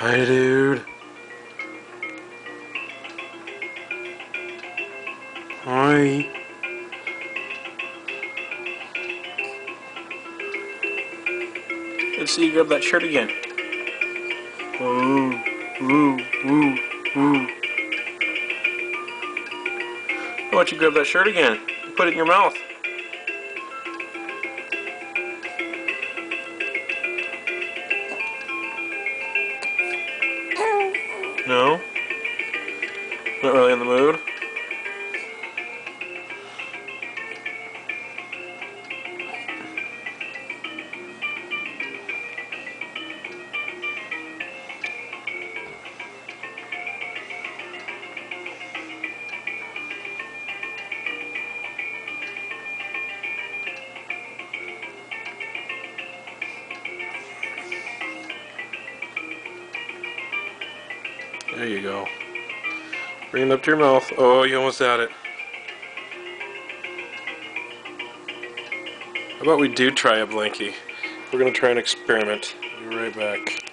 Hi, dude. Hi. Let's see you grab that shirt again. Ooh, ooh, ooh, ooh. Why don't you grab that shirt again? Put it in your mouth. No? Not really in the mood? There you go. Bring it up to your mouth. Oh, you almost had it. How about we do try a blankie? We're going to try an experiment. Be right back.